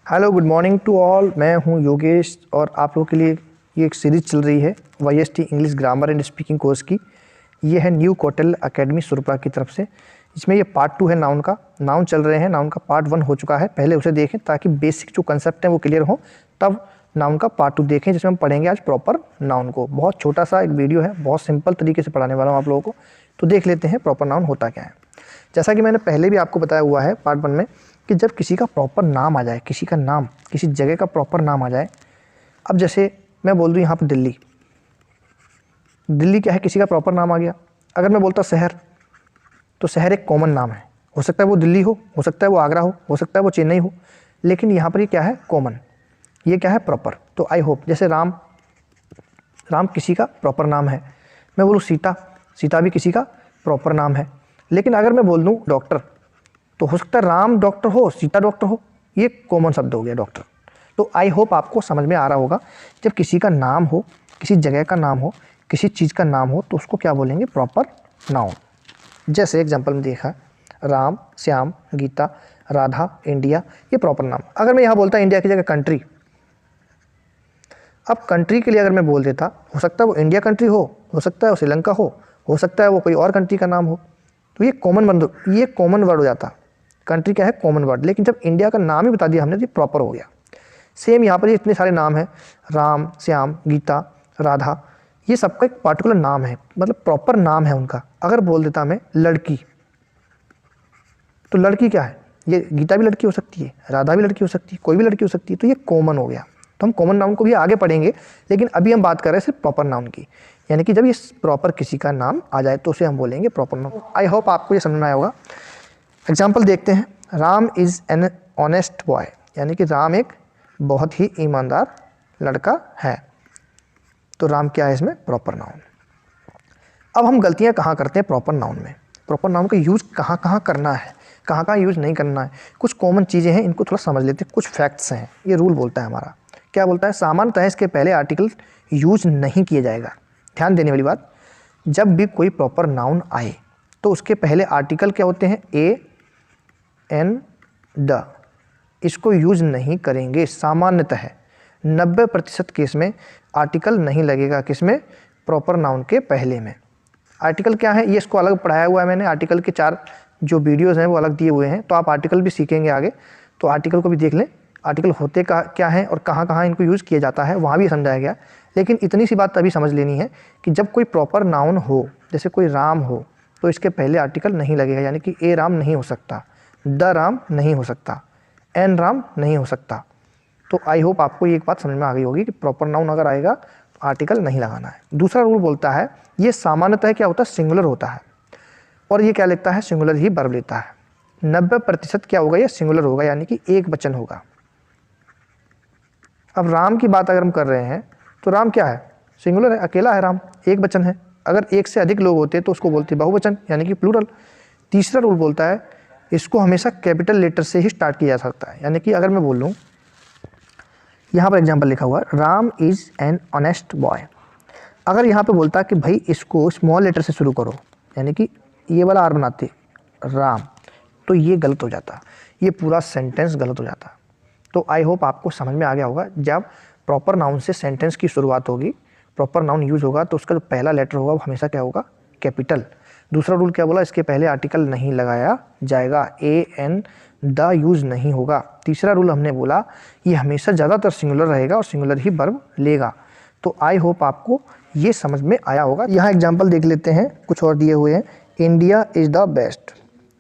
Hello good morning to all. मैं हूं योगेश और आप लोगों के लिए ये एक सीरीज़ चल रही है YST English grammar and speaking course की। ये है न्यू कौटिल्य एकेडमी सुरपा की तरफ से। इसमें ये पार्ट 2 है। नाउन का नाउन चल रहे हैं। नाउन का पार्ट 1 हो चुका है, पहले उसे देखें ताकि बेसिक जो कंसेप्ट हैं वो क्लियर हो, तब नाउन का पार्ट 2 देखें जिसमें हम पढ़ेंगे आज प्रॉपर नाउन को। बहुत छोटा सा एक वीडियो है, बहुत सिंपल तरीके से पढ़ाने वाला हूँ आप लोगों को। तो देख लेते हैं प्रॉपर नाउन होता क्या है। जैसा कि मैंने पहले भी आपको बताया हुआ है पार्ट 1 में कि जब किसी का प्रॉपर नाम आ जाए, किसी का नाम, किसी जगह का प्रॉपर नाम आ जाए। अब जैसे मैं बोल दूँ यहाँ पर दिल्ली, दिल्ली क्या है, किसी का प्रॉपर नाम आ गया। अगर मैं बोलता शहर, तो शहर एक कॉमन नाम है। हो सकता है वो दिल्ली हो सकता है वो आगरा हो सकता है वो चेन्नई हो, लेकिन यहाँ पर ये क्या है, कॉमन। ये क्या है, प्रॉपर। तो आई होप, जैसे राम, राम किसी का प्रॉपर नाम है। मैं बोलूँ सीता, सीता भी किसी का प्रॉपर नाम है। लेकिन अगर मैं बोल दूँ डॉक्टर, तो हो सकता है राम डॉक्टर हो, सीता डॉक्टर हो, ये कॉमन शब्द हो गया डॉक्टर। तो आई होप आपको समझ में आ रहा होगा, जब किसी का नाम हो, किसी जगह का नाम हो, किसी चीज़ का नाम हो, तो उसको क्या बोलेंगे, प्रॉपर नाउन। जैसे एग्जांपल में देखा, राम, श्याम, गीता, राधा, इंडिया, ये प्रॉपर नाम। अगर मैं यहाँ बोलता इंडिया की जगह कंट्री, अब कंट्री के लिए अगर मैं बोल देता, हो सकता है वो इंडिया कंट्री हो सकता है वो श्रीलंका हो सकता है वो कोई और कंट्री का नाम हो, तो ये कॉमन वर्ड हो जाता। कंट्री क्या है, कॉमन वर्ड। लेकिन जब इंडिया का नाम ही बता दिया हमने तो ये प्रॉपर हो गया। सेम यहाँ पर ये इतने सारे नाम हैं, राम, श्याम, गीता, राधा, ये सबका एक पार्टिकुलर नाम है, मतलब प्रॉपर नाम है उनका। अगर बोल देता मैं लड़की, तो लड़की क्या है, ये गीता भी लड़की हो सकती है, राधा भी लड़की हो सकती है, कोई भी लड़की हो सकती है, तो ये कॉमन हो गया। तो हम कॉमन नाउन को भी आगे पढ़ेंगे, लेकिन अभी हम बात कर रहे हैं सिर्फ प्रॉपर नाउन की। यानी कि जब ये प्रॉपर किसी का नाम आ जाए तो उसे हम बोलेंगे प्रॉपर नाउन। आई होप आपको ये समझना होगा। एग्जाम्पल देखते हैं। Ram is an honest boy, यानी कि राम एक बहुत ही ईमानदार लड़का है। तो राम क्या है इसमें, प्रॉपर नाउन। अब हम गलतियां कहाँ करते हैं प्रॉपर नाउन में, प्रॉपर नाउन का यूज़ कहाँ कहाँ करना है, कहाँ कहाँ यूज़ नहीं करना है। कुछ कॉमन चीज़ें हैं, इनको थोड़ा समझ लेते हैं। कुछ फैक्ट्स हैं, ये रूल बोलता है हमारा। क्या बोलता है, सामान्यतः इसके पहले आर्टिकल यूज़ नहीं किया जाएगा। ध्यान देने वाली बात, जब भी कोई प्रॉपर नाउन आए तो उसके पहले आर्टिकल क्या होते हैं, ए एन द, इसको यूज़ नहीं करेंगे सामान्यतः। 90% केस में आर्टिकल नहीं लगेगा, किसमें, प्रॉपर नाउन के पहले में। आर्टिकल क्या है, ये इसको अलग पढ़ाया हुआ है मैंने। आर्टिकल के 4 जो वीडियोज़ हैं वो अलग दिए हुए हैं, तो आप आर्टिकल भी सीखेंगे आगे, तो आर्टिकल को भी देख लें। आर्टिकल होते का क्या है और कहाँ कहाँ इनको यूज़ किया जाता है वहाँ भी समझाया गया। लेकिन इतनी सी बात अभी समझ लेनी है कि जब कोई प्रॉपर नाउन हो, जैसे कोई राम हो, तो इसके पहले आर्टिकल नहीं लगेगा। यानी कि ए राम नहीं हो सकता, द राम नहीं हो सकता, एन राम नहीं हो सकता। तो आई होप आपको ये एक बात समझ में आ गई होगी कि प्रॉपर नाउन अगर आएगा तो आर्टिकल नहीं लगाना है। दूसरा रूल बोलता है, ये सामान्यतः क्या होता है, सिंगुलर होता है, और ये क्या लेता है, सिंगुलर ही वर्ब लेता है। 90% क्या होगा, ये सिंगुलर होगा, यानी कि एक वचन होगा। अब राम की बात अगर हम कर रहे हैं तो राम क्या है, सिंगुलर है, अकेला है राम, एक वचन है। अगर एक से अधिक लोग होते तो उसको बोलते बहुवचन, यानी कि प्लूरल। तीसरा रूल बोलता है, इसको हमेशा कैपिटल लेटर से ही स्टार्ट किया जा सकता है। यानी कि अगर मैं बोल लूँ, यहाँ पर एग्जाम्पल लिखा हुआ है, Ram is an honest boy. अगर यहाँ पे बोलता कि भाई इसको स्मॉल लेटर से शुरू करो, यानी कि ये वाला आर बनाते राम, तो ये गलत हो जाता, ये पूरा सेंटेंस गलत हो जाता। तो आई होप आपको समझ में आ गया होगा, जब प्रॉपर नाउन से सेंटेंस की शुरुआत होगी, प्रॉपर नाउन यूज़ होगा, तो उसका जो पहला लेटर होगा वो हमेशा क्या होगा, कैपिटल। दूसरा रूल क्या बोला, इसके पहले आर्टिकल नहीं लगाया जाएगा, ए एन द यूज़ नहीं होगा। तीसरा रूल हमने बोला, ये हमेशा ज़्यादातर सिंगुलर रहेगा और सिंगुलर ही वर्ब लेगा। तो आई होप आपको ये समझ में आया होगा। यहाँ एग्जाम्पल देख लेते हैं, कुछ और दिए हुए हैं। इंडिया इज़ द बेस्ट,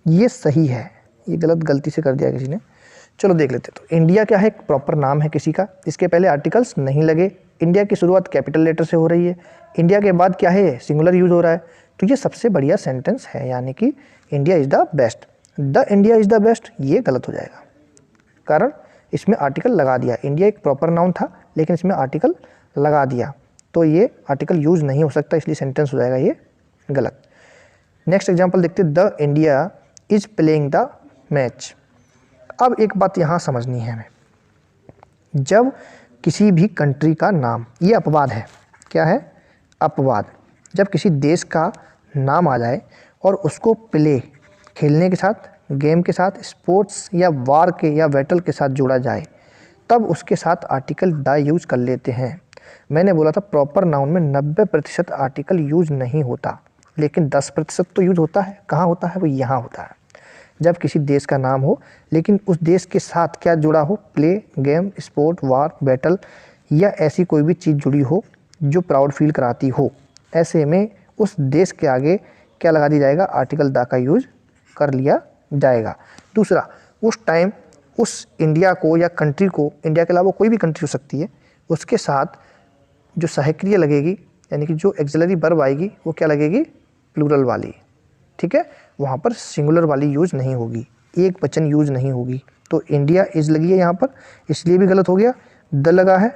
ये सही है, ये गलती से कर दिया किसी ने, चलो देख लेते। तो इंडिया क्या है, एक प्रॉपर नाम है किसी का, इसके पहले आर्टिकल्स नहीं लगे, इंडिया की शुरुआत कैपिटल लेटर से हो रही है, इंडिया के बाद क्या है, सिंगुलर यूज़ हो रहा है, तो ये सबसे बढ़िया सेंटेंस है। यानी कि India is the best, the India is the best, ये गलत हो जाएगा, कारण इसमें आर्टिकल लगा दिया। इंडिया एक प्रॉपर नाउन था लेकिन इसमें आर्टिकल लगा दिया, तो ये आर्टिकल यूज़ नहीं हो सकता, इसलिए सेंटेंस हो जाएगा ये गलत। नेक्स्ट एग्जांपल देखते, the India is playing the match. अब एक बात यहाँ समझनी है हमें, जब किसी भी कंट्री का नाम, ये अपवाद है, क्या है, अपवाद, जब किसी देश का नाम आ जाए और उसको प्ले, खेलने के साथ, गेम के साथ, स्पोर्ट्स या वार के या बैटल के साथ जोड़ा जाए, तब उसके साथ आर्टिकल द यूज कर लेते हैं। मैंने बोला था प्रॉपर नाउन में 90% आर्टिकल यूज नहीं होता, लेकिन 10% तो यूज होता है। कहाँ होता है? वो यहाँ होता है, जब किसी देश का नाम हो लेकिन उस देश के साथ क्या जुड़ा हो? प्ले, गेम, स्पोर्ट, वार, बैटल या ऐसी कोई भी चीज़ जुड़ी हो जो प्राउड फील कराती हो। ऐसे में उस देश के आगे क्या लगा दिया जाएगा? आर्टिकल द का यूज कर लिया जाएगा। दूसरा, उस टाइम उस इंडिया को या कंट्री को, इंडिया के अलावा कोई भी कंट्री हो सकती है, उसके साथ जो सहक्रिया लगेगी यानी कि जो एक्सिलरी वर्ब आएगी वो क्या लगेगी? प्लूरल वाली। ठीक है, वहाँ पर सिंगुलर वाली यूज़ नहीं होगी, एक वचन यूज़ नहीं होगी। तो इंडिया इज लगी है यहाँ पर, इसलिए भी गलत हो गया। द लगा है,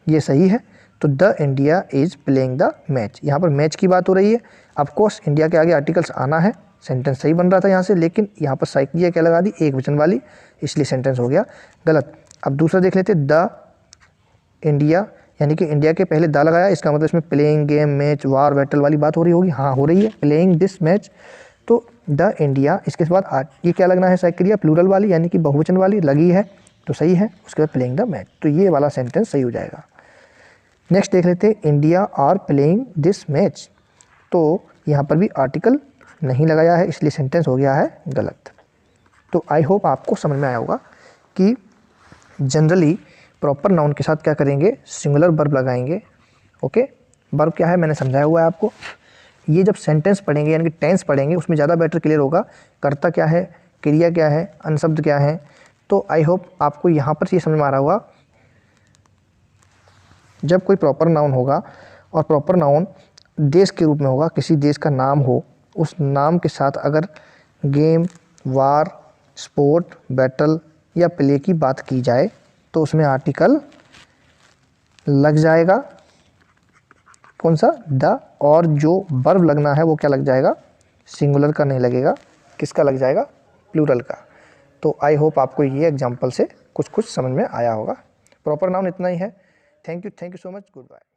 ये सही है। तो the India is playing the match, यहाँ पर मैच की बात हो रही है। ऑफकोर्स इंडिया के आगे आर्टिकल्स आना है, सेंटेंस सही बन रहा था यहाँ से, लेकिन यहाँ पर साइक्लिया क्या लगा दी? एक वचन वाली, इसलिए सेंटेंस हो गया गलत। अब दूसरा देख लेते, द इंडिया यानी कि इंडिया के पहले द लगाया, इसका मतलब इसमें प्लेइंग, गेम, मैच, वार, बैटल वाली बात हो रही होगी। हाँ, हो रही है, प्लेइंग दिस मैच। तो द इंडिया, इसके बाद ये क्या लगना है? साइक्लिया प्लूरल वाली यानी कि बहुवचन वाली लगी है, तो सही है। उसके बाद प्लेइंग द मैच, तो ये वाला सेंटेंस सही हो जाएगा। नेक्स्ट देख लेते हैं, India are playing this match. तो यहाँ पर भी आर्टिकल नहीं लगाया है, इसलिए सेंटेंस हो गया है गलत। तो आई होप आपको समझ में आया होगा कि जनरली प्रॉपर नाउन के साथ क्या करेंगे? सिंगुलर वर्ब लगाएंगे। ओके, वर्ब क्या है मैंने समझाया हुआ है आपको। ये जब सेंटेंस पढ़ेंगे यानी कि टेंस पढ़ेंगे, उसमें ज़्यादा बेटर क्लियर होगा कर्ता क्या है, क्रिया क्या है, अनशब्द क्या है। तो आई होप आपको यहाँ पर ये समझ में आ रहा होगा, जब कोई प्रॉपर नाउन होगा और प्रॉपर नाउन देश के रूप में होगा, किसी देश का नाम हो, उस नाम के साथ अगर गेम, वार, स्पोर्ट, बैटल या प्ले की बात की जाए तो उसमें आर्टिकल लग जाएगा। कौन सा? द। और जो वर्ब लगना है वो क्या लग जाएगा? सिंगुलर का नहीं लगेगा, किसका लग जाएगा? प्लूरल का। तो आई होप आपको ये एग्जांपल से कुछ समझ में आया होगा। प्रॉपर नाउन इतना ही है। Thank you so much, good bye.